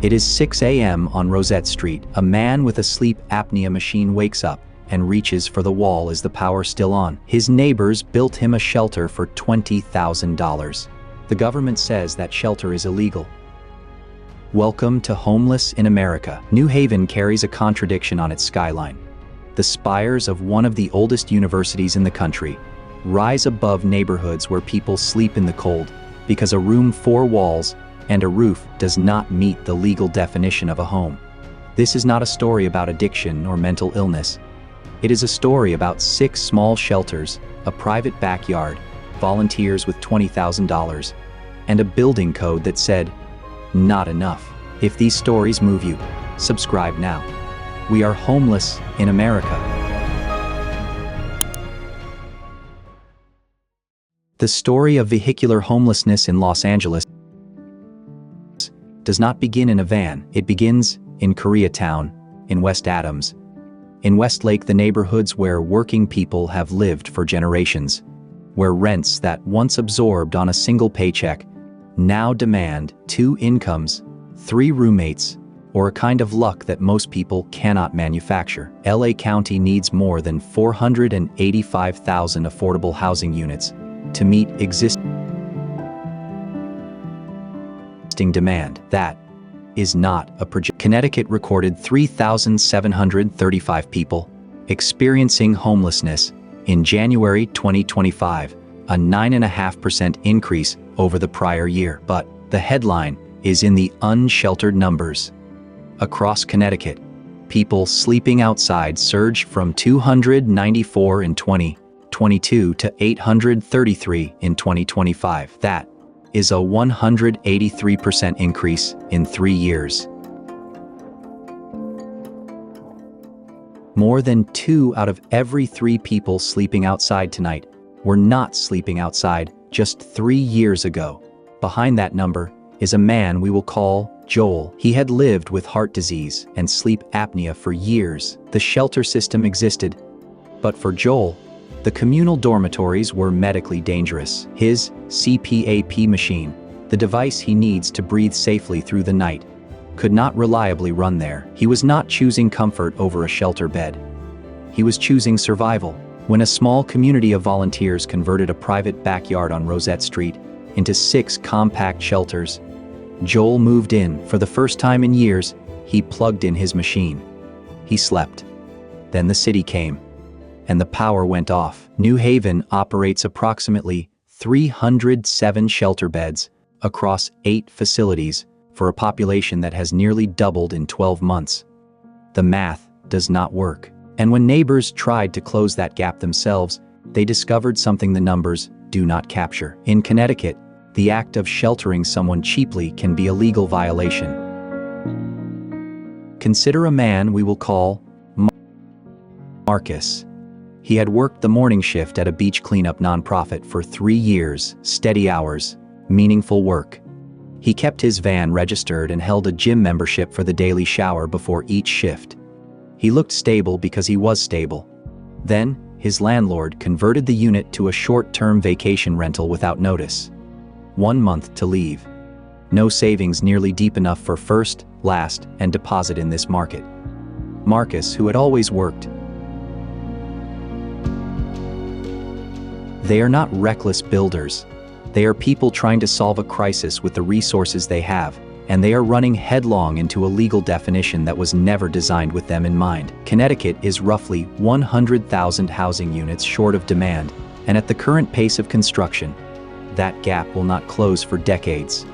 It is 6 a.m. on Rosette Street. A man with a sleep apnea machine wakes up and reaches for the wall. Is the power still on? His neighbors built him a shelter for $20,000. The government says that shelter is illegal. Welcome to Homeless in America. New Haven carries a contradiction on its skyline. The spires of one of the oldest universities in the country rise above neighborhoods where people sleep in the cold because a room, 4 walls, and a roof does not meet the legal definition of a home. This is not a story about addiction or mental illness. It is a story about 6 small shelters, a private backyard, volunteers with $20,000, and a building code that said, "Not enough." If these stories move you, subscribe now. We are homeless in America. The story of vehicular homelessness in Los Angeles does not begin in a van. It begins in Koreatown, in West Adams, in Westlake, the neighborhoods where working people have lived for generations, where rents that once absorbed on a single paycheck now demand 2 incomes, 3 roommates, or a kind of luck that most people cannot manufacture. LA County needs more than 485,000 affordable housing units to meet existing demand. That is not a projection. Connecticut recorded 3,735 people experiencing homelessness in January 2025, a 9.5% increase over the prior year. But the headline is in the unsheltered numbers. Across Connecticut, people sleeping outside surged from 294 in 2022 to 833 in 2025. That is a 183% increase in 3 years. More than 2 out of every 3 people sleeping outside tonight were not sleeping outside just 3 years ago. Behind that number is a man we will call Joel. He had lived with heart disease and sleep apnea for years. The shelter system existed, but for Joel, the communal dormitories were medically dangerous. His CPAP machine, the device he needs to breathe safely through the night, could not reliably run there. He was not choosing comfort over a shelter bed. He was choosing survival. When a small community of volunteers converted a private backyard on Rosette Street into 6 compact shelters, Joel moved in. For the first time in years, he plugged in his machine. He slept. Then the city came, and the power went off. New Haven operates approximately 307 shelter beds across 8 facilities for a population that has nearly doubled in 12 months. The math does not work. And when neighbors tried to close that gap themselves, they discovered something the numbers do not capture. In Connecticut, the act of sheltering someone cheaply can be a legal violation. Consider a man we will call Marcus. He had worked the morning shift at a beach cleanup nonprofit for 3 years, steady hours, meaningful work. He kept his van registered and held a gym membership for the daily shower before each shift. He looked stable because he was stable. Then, his landlord converted the unit to a short-term vacation rental without notice. 1 month to leave. No savings nearly deep enough for first, last, and deposit in this market. Marcus, who had always worked. They are not reckless builders. They are people trying to solve a crisis with the resources they have, and they are running headlong into a legal definition that was never designed with them in mind. Connecticut is roughly 100,000 housing units short of demand, and at the current pace of construction, that gap will not close for decades.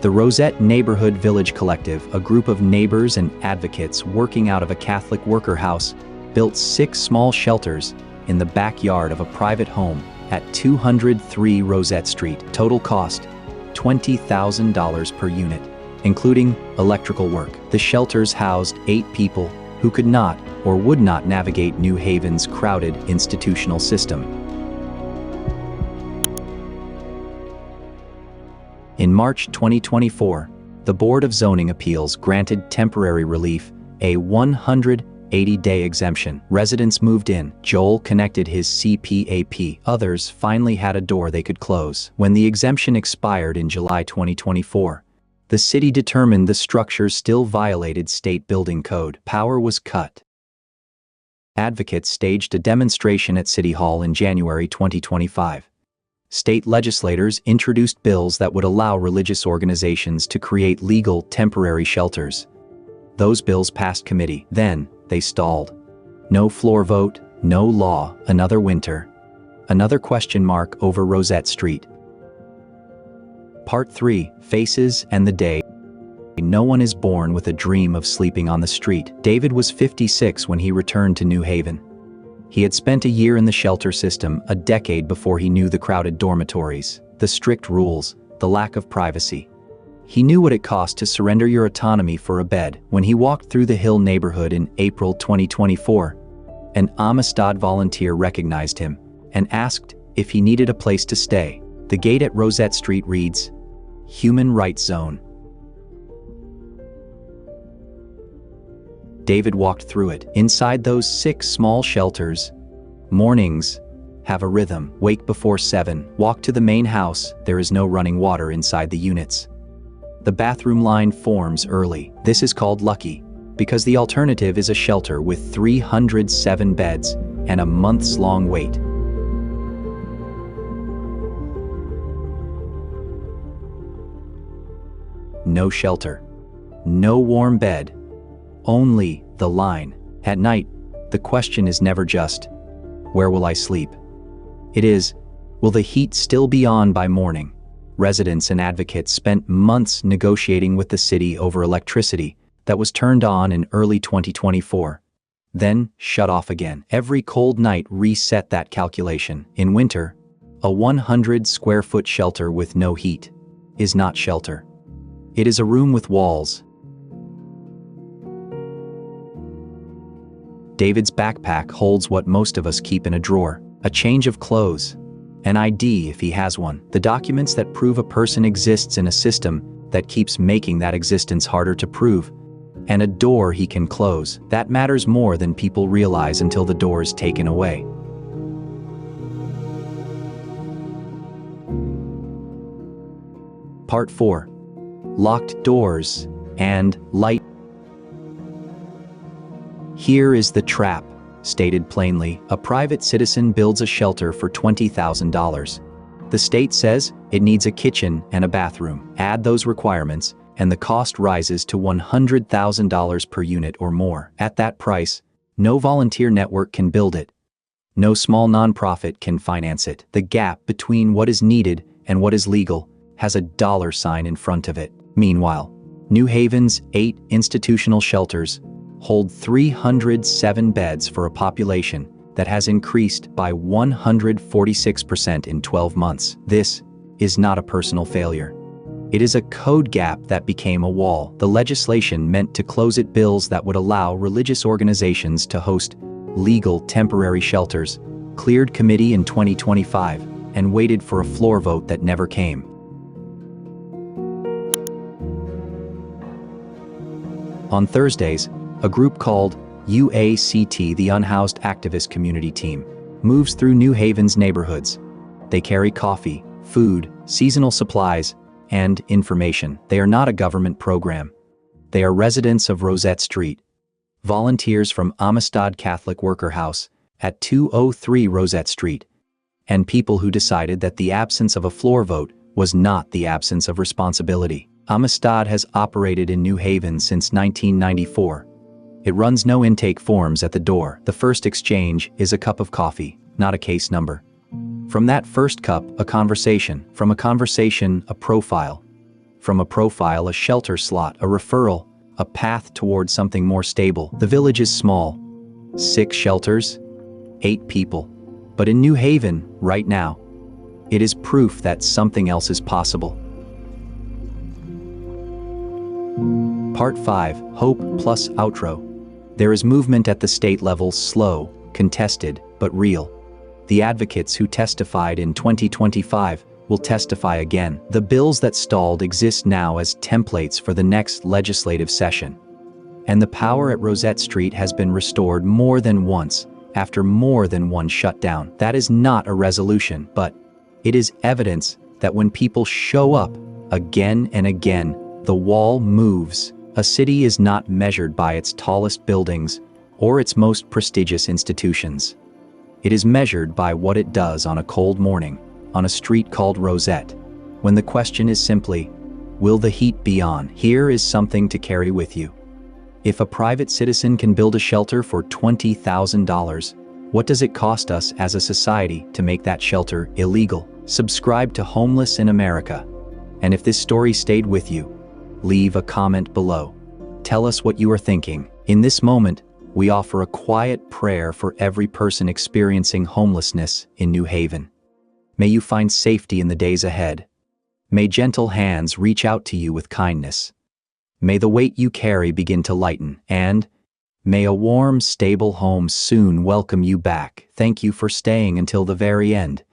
The Rosette Neighborhood Village Collective, a group of neighbors and advocates working out of a Catholic worker house, built 6 small shelters in the backyard of a private home at 203 Rosette Street. Total cost, $20,000 per unit, including electrical work. The shelters housed 8 people who could not or would not navigate New Haven's crowded institutional system. In March 2024, the Board of Zoning Appeals granted temporary relief, a 180-day exemption. Residents moved in. Joel connected his CPAP. Others finally had a door they could close. When the exemption expired in July 2024, The city determined the structures still violated state building code. Power was cut. Advocates staged a demonstration at City Hall in January 2025. State legislators introduced bills that would allow religious organizations to create legal temporary shelters. Those bills passed committee. Then, they stalled. No floor vote, no law, another winter. Another question mark over Rosette Street. Part 3, Faces and the Day. No one is born with a dream of sleeping on the street. David was 56 when he returned to New Haven. He had spent a year in the shelter system, a decade before he knew the crowded dormitories, the strict rules, the lack of privacy. He knew what it cost to surrender your autonomy for a bed. When he walked through the Hill neighborhood in April 2024, an Amistad volunteer recognized him and asked if he needed a place to stay. The gate at Rosette Street reads, Human Rights Zone. David walked through it. Inside those 6 small shelters, mornings have a rhythm. Wake before 7, walk to the main house. There is no running water inside the units. The bathroom line forms early. This is called lucky, because the alternative is a shelter with 307 beds and a months-long wait. No shelter, no warm bed, only the line. At night, the question is never just, where will I sleep? It is, will the heat still be on by morning? Residents and advocates spent months negotiating with the city over electricity that was turned on in early 2024, then shut off again. Every cold night reset that calculation. In winter, a 100-square-foot shelter with no heat is not shelter. It is a room with walls. David's backpack holds what most of us keep in a drawer: a change of clothes, an ID if he has one, the documents that prove a person exists in a system that keeps making that existence harder to prove, and a door he can close. That matters more than people realize until the door is taken away. Part 4. Locked doors and light. Here is the trap. Stated plainly, a private citizen builds a shelter for $20,000. The state says it needs a kitchen and a bathroom. Add those requirements, and the cost rises to $100,000 per unit or more. At that price, no volunteer network can build it. No small nonprofit can finance it. The gap between what is needed and what is legal has a dollar sign in front of it. Meanwhile, New Haven's 8 institutional shelters hold 307 beds for a population that has increased by 146% in 12 months. This is not a personal failure. It is a code gap that became a wall. The legislation meant to close it bills that would allow religious organizations to host legal temporary shelters cleared committee in 2025 and waited for a floor vote that never came. On Thursdays, a group called UACT, the Unhoused Activist Community Team, moves through New Haven's neighborhoods. They carry coffee, food, seasonal supplies, and information. They are not a government program. They are residents of Rosette Street, volunteers from Amistad Catholic Worker House at 203 Rosette Street, and people who decided that the absence of a floor vote was not the absence of responsibility. Amistad has operated in New Haven since 1994. It runs no intake forms at the door. The first exchange is a cup of coffee, not a case number. From that first cup, a conversation. From a conversation, a profile. From a profile, a shelter slot, a referral, a path toward something more stable. The village is small. 6 shelters, 8 people. But in New Haven, right now, it is proof that something else is possible. Part 5. Hope plus outro. There is movement at the state level, slow, contested, but real. The advocates who testified in 2025 will testify again. The bills that stalled exist now as templates for the next legislative session. And the power at Rosette Street has been restored more than once, after more than one shutdown. That is not a resolution, but it is evidence that when people show up again and again, The wall moves. A city is not measured by its tallest buildings or its most prestigious institutions. It is measured by what it does on a cold morning, on a street called Rosette, when the question is simply, will the heat be on? Here is something to carry with you. If a private citizen can build a shelter for $20,000, what does it cost us as a society to make that shelter illegal? Subscribe to Homeless in America. And if this story stayed with you, leave a comment below. Tell us what you are thinking. In this moment, we offer a quiet prayer for every person experiencing homelessness in New Haven. May you find safety in the days ahead. May gentle hands reach out to you with kindness. May the weight you carry begin to lighten, and may a warm, stable home soon welcome you back. Thank you for staying until the very end.